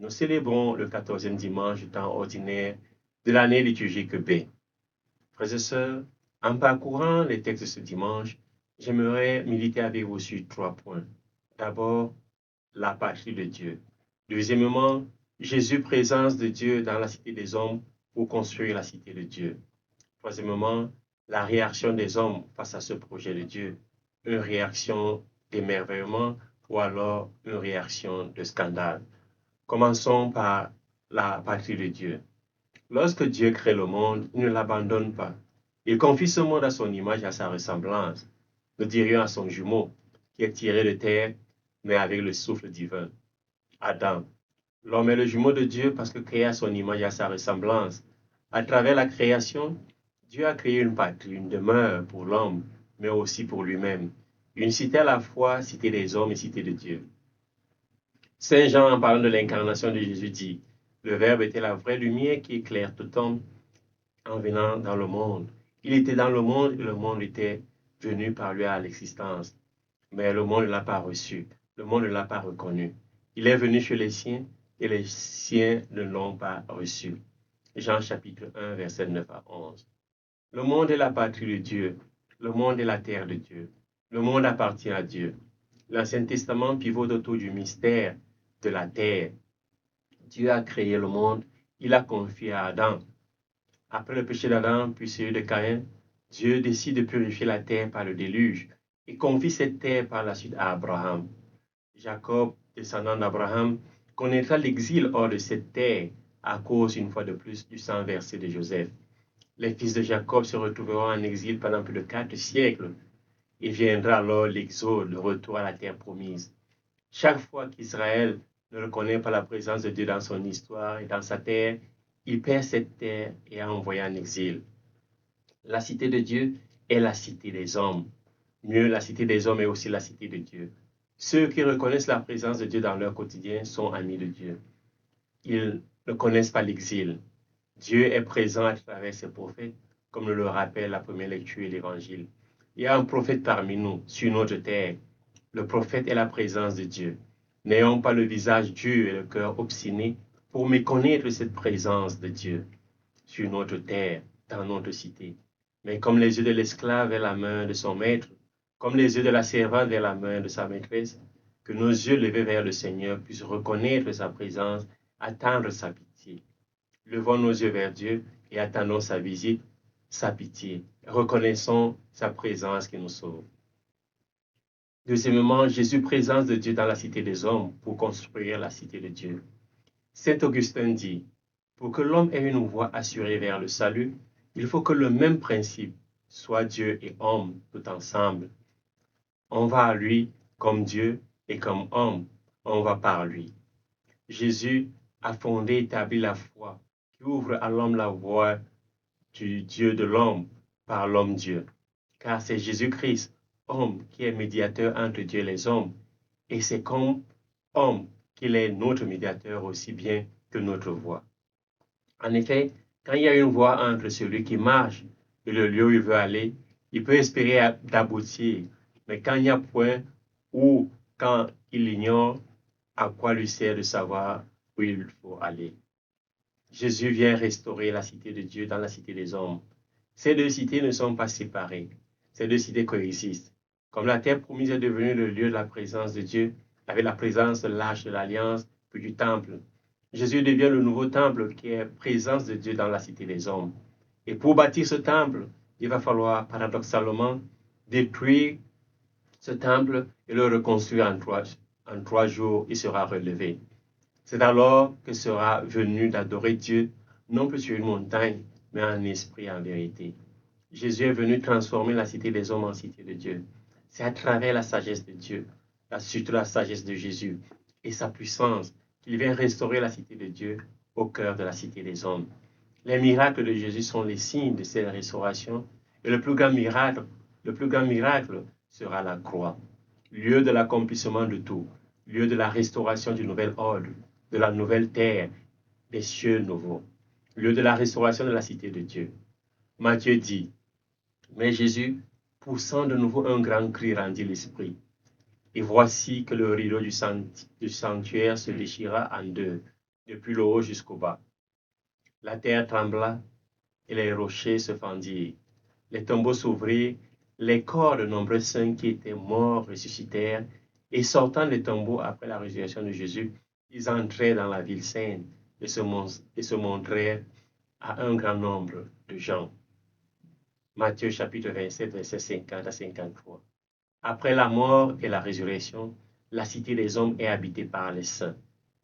Nous célébrons le 14e dimanche du temps ordinaire de l'année liturgique B. Frères et sœurs, en parcourant les textes de ce dimanche, j'aimerais méditer avec vous sur 3 points. D'abord, la patrie de Dieu. Deuxièmement, Jésus, présence de Dieu dans la cité des hommes pour construire la cité de Dieu. Troisièmement, la réaction des hommes face à ce projet de Dieu. Une réaction d'émerveillement ou alors une réaction de scandale. Commençons par la patrie de Dieu. Lorsque Dieu crée le monde, il ne l'abandonne pas. Il confie ce monde à son image et à sa ressemblance. Nous dirions à son jumeau, qui est tiré de terre, mais avec le souffle divin. Adam. L'homme est le jumeau de Dieu parce que créé à son image et à sa ressemblance. À travers la création, Dieu a créé une patrie, une demeure pour l'homme, mais aussi pour lui-même. Une cité à la fois, cité des hommes et cité de Dieu. Saint Jean, en parlant de l'incarnation de Jésus, dit, le Verbe était la vraie lumière qui éclaire tout homme en venant dans le monde. Il était dans le monde et le monde était venu par lui à l'existence. Mais le monde ne l'a pas reçu, le monde ne l'a pas reconnu. Il est venu chez les siens et les siens ne l'ont pas reçu. Jean chapitre 1, verset 9 à 11. Le monde est la patrie de Dieu, le monde est la terre de Dieu. Le monde appartient à Dieu. L'Ancien Testament pivote autour du mystère de la terre. Dieu a créé le monde, il a confié à Adam. Après le péché d'Adam, puis celui de Caïn, Dieu décide de purifier la terre par le déluge et confie cette terre par la suite à Abraham. Jacob, descendant d'Abraham, connaîtra l'exil hors de cette terre à cause, une fois de plus, du sang versé de Joseph. Les fils de Jacob se retrouveront en exil pendant plus de 4 siècles et viendra alors l'exode, le retour à la terre promise. Chaque fois qu'Israël ne reconnaît pas la présence de Dieu dans son histoire et dans sa terre, il perd cette terre et est envoyé en exil. La cité de Dieu est la cité des hommes. Mieux, la cité des hommes est aussi la cité de Dieu. Ceux qui reconnaissent la présence de Dieu dans leur quotidien sont amis de Dieu. Ils ne connaissent pas l'exil. Dieu est présent à travers ses prophètes, comme le rappelle la première lecture et l'évangile. Il y a un prophète parmi nous, sur notre terre. Le prophète est la présence de Dieu. N'ayons pas le visage dur et le cœur obstiné pour méconnaître cette présence de Dieu sur notre terre, dans notre cité. Mais comme les yeux de l'esclave vers la main de son maître, comme les yeux de la servante vers la main de sa maîtresse, que nos yeux levés vers le Seigneur puissent reconnaître sa présence, attendre sa pitié. Levons nos yeux vers Dieu et attendons sa visite, sa pitié. Reconnaissons sa présence qui nous sauve. Deuxièmement, Jésus, présence de Dieu dans la cité des hommes pour construire la cité de Dieu. Saint Augustin dit, pour que l'homme ait une voie assurée vers le salut, il faut que le même principe soit Dieu et homme tout ensemble. On va à lui comme Dieu et comme homme, on va par lui. Jésus a fondé et établi la foi qui ouvre à l'homme la voie du Dieu de l'homme par l'homme-Dieu. Car c'est Jésus-Christ, homme, qui est médiateur entre Dieu et les hommes. Et c'est comme homme qu'il est notre médiateur aussi bien que notre voie. En effet, quand il y a une voie entre celui qui marche et le lieu où il veut aller, il peut espérer d'aboutir. Mais quand il n'y a point ou quand il ignore, à quoi lui sert de savoir où il faut aller? Jésus vient restaurer la cité de Dieu dans la cité des hommes. Ces deux cités ne sont pas séparées. Ces deux cités coexistent. Comme la terre promise est devenue le lieu de la présence de Dieu, avec la présence de l'arche de l'Alliance, puis du temple, Jésus devient le nouveau temple qui est présence de Dieu dans la cité des hommes. Et pour bâtir ce temple, il va falloir paradoxalement détruire ce temple et le reconstruire en trois jours. Il sera relevé. C'est alors que sera venu d'adorer Dieu, non plus sur une montagne, mais en esprit et en vérité. Jésus est venu transformer la cité des hommes en cité de Dieu. C'est à travers la sagesse de Dieu, surtout la sagesse de Jésus et sa puissance, qu'il vient restaurer la cité de Dieu au cœur de la cité des hommes. Les miracles de Jésus sont les signes de cette restauration et le plus grand miracle sera la croix, lieu de l'accomplissement de tout, lieu de la restauration du nouvel ordre, de la nouvelle terre, des cieux nouveaux, lieu de la restauration de la cité de Dieu. Matthieu dit, mais Jésus, poussant de nouveau un grand cri, rendit l'esprit. Et voici que le rideau du sanctuaire se déchira en deux. depuis le haut jusqu'au bas. La terre trembla et les rochers se fendirent. Les tombeaux s'ouvrirent, les corps de nombreux saints qui étaient morts ressuscitèrent, et sortant des tombeaux après la résurrection de Jésus, ils entrèrent dans la ville sainte et se montrèrent à un grand nombre de gens. Matthieu chapitre 27, versets 50 à 53. Après la mort et la résurrection, la cité des hommes est habitée par les saints,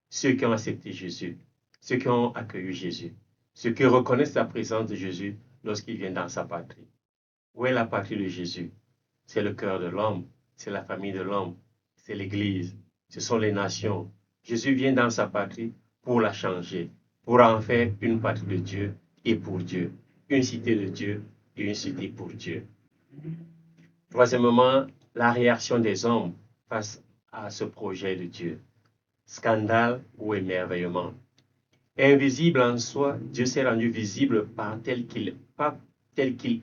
ceux qui ont accepté Jésus, ceux qui ont accueilli Jésus, ceux qui reconnaissent la présence de Jésus lorsqu'il vient dans sa patrie. Où est la patrie de Jésus? C'est le cœur de l'homme, c'est la famille de l'homme, c'est l'Église, ce sont les nations. Jésus vient dans sa patrie pour la changer, pour en faire une patrie de Dieu et pour Dieu, une cité de Dieu et une cité pour Dieu. Troisièmement, la réaction des hommes face à ce projet de Dieu. Scandale ou émerveillement. Invisible en soi, Dieu s'est rendu visible pas tel qu'il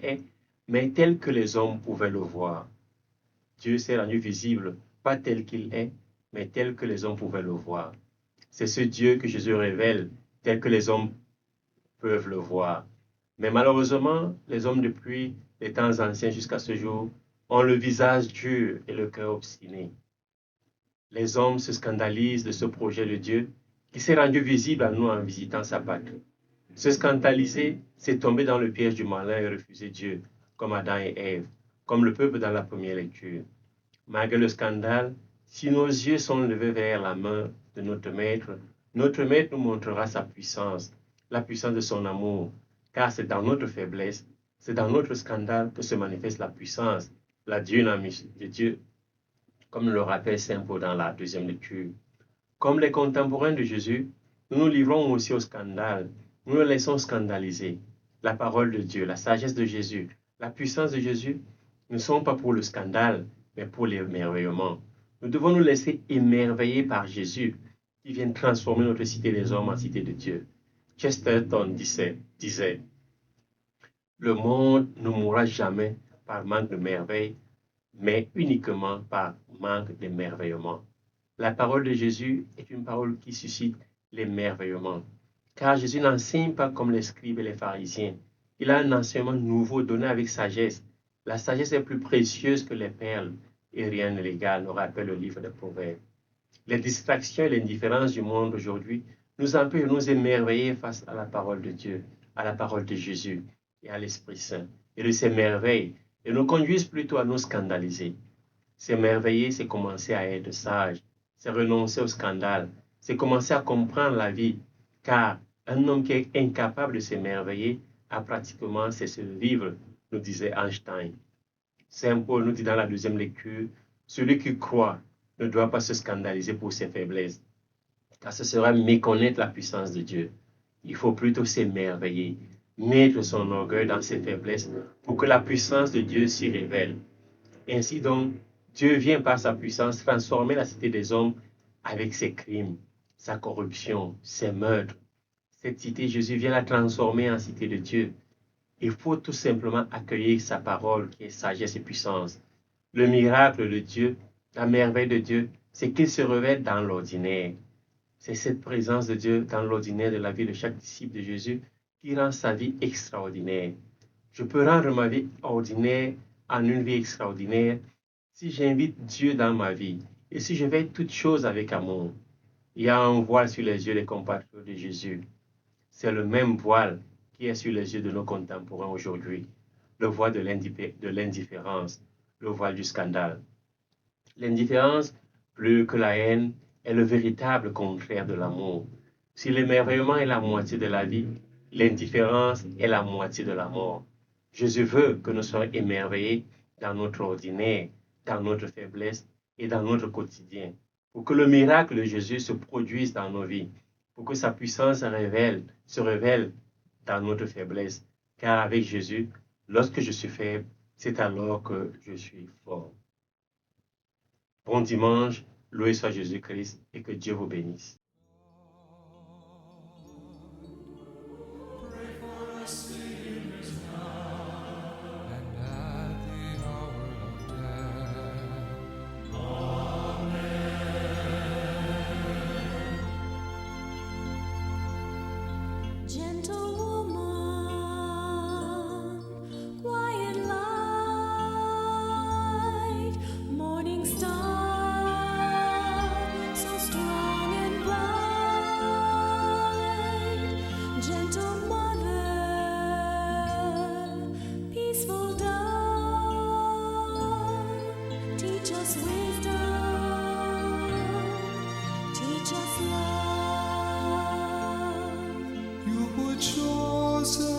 est, mais tel que les hommes pouvaient le voir. Dieu s'est rendu visible pas tel qu'il est, mais tel que les hommes pouvaient le voir. C'est ce Dieu que Jésus révèle, tel que les hommes peuvent le voir. Mais malheureusement, les hommes depuis les temps anciens jusqu'à ce jour ont le visage dur et le cœur obstiné. Les hommes se scandalisent de ce projet de Dieu qui s'est rendu visible à nous en visitant sa patrie. Se scandaliser, c'est tomber dans le piège du malin et refuser Dieu, comme Adam et Ève, comme le peuple dans la première lecture. Malgré le scandale, si nos yeux sont levés vers la main de notre Maître nous montrera sa puissance, la puissance de son amour, car c'est dans notre faiblesse, c'est dans notre scandale que se manifeste la puissance, la dynamisme de Dieu, comme le rappelle Saint Paul dans la deuxième lecture. Comme les contemporains de Jésus, nous nous livrons aussi au scandale, nous nous laissons scandaliser. La parole de Dieu, la sagesse de Jésus, la puissance de Jésus ne sont pas pour le scandale, mais pour l'émerveillement. Nous devons nous laisser émerveiller par Jésus, qui vient transformer notre cité des hommes en cité de Dieu. Chesterton disait, le monde ne mourra jamais par manque de merveille, mais uniquement par manque d'émerveillement. La parole de Jésus est une parole qui suscite l'émerveillement, car Jésus n'enseigne pas comme les scribes et les pharisiens. Il a un enseignement nouveau donné avec sagesse. La sagesse est plus précieuse que les perles, et rien ne l'égale, nous rappelle le livre des Proverbes. Les distractions et l'indifférence du monde aujourd'hui nous empêchent de nous émerveiller face à la parole de Dieu, à la parole de Jésus et à l'Esprit Saint, et de s'émerveiller, et nous conduisent plutôt à nous scandaliser. S'émerveiller, c'est commencer à être sage, c'est renoncer au scandale, c'est commencer à comprendre la vie, car un homme qui est incapable de s'émerveiller a pratiquement cessé de vivre, nous disait Einstein. Saint Paul nous dit dans la deuxième lecture, celui qui croit ne doit pas se scandaliser pour ses faiblesses, car ce sera méconnaître la puissance de Dieu. Il faut plutôt s'émerveiller, mettre son orgueil dans ses faiblesses pour que la puissance de Dieu s'y révèle. Ainsi donc, Dieu vient par sa puissance transformer la cité des hommes avec ses crimes, sa corruption, ses meurtres. Cette cité, Jésus vient la transformer en cité de Dieu. Il faut tout simplement accueillir sa parole qui est sagesse et puissance. Le miracle de Dieu, la merveille de Dieu, c'est qu'il se révèle dans l'ordinaire. C'est cette présence de Dieu dans l'ordinaire de la vie de chaque disciple de Jésus qui rend sa vie extraordinaire. Je peux rendre ma vie ordinaire en une vie extraordinaire si j'invite Dieu dans ma vie et si je fais toutes choses avec amour. Il y a un voile sur les yeux des compatriotes de Jésus. C'est le même voile qui est sur les yeux de nos contemporains aujourd'hui, le voile de l'indifférence, le voile du scandale. L'indifférence, plus que la haine, est le véritable contraire de l'amour. Si l'émerveillement est la moitié de la vie, l'indifférence est la moitié de la mort. Jésus veut que nous soyons émerveillés dans notre ordinaire, dans notre faiblesse et dans notre quotidien, pour que le miracle de Jésus se produise dans nos vies, pour que sa puissance se révèle dans notre faiblesse. Car avec Jésus, lorsque je suis faible, c'est alors que je suis fort. Bon dimanche, loué soit Jésus-Christ et que Dieu vous bénisse. Gentle woman, quiet light, morning star, so strong and bright. Gentle mother, peaceful dove, teach us wisdom, teach us love. You were chosen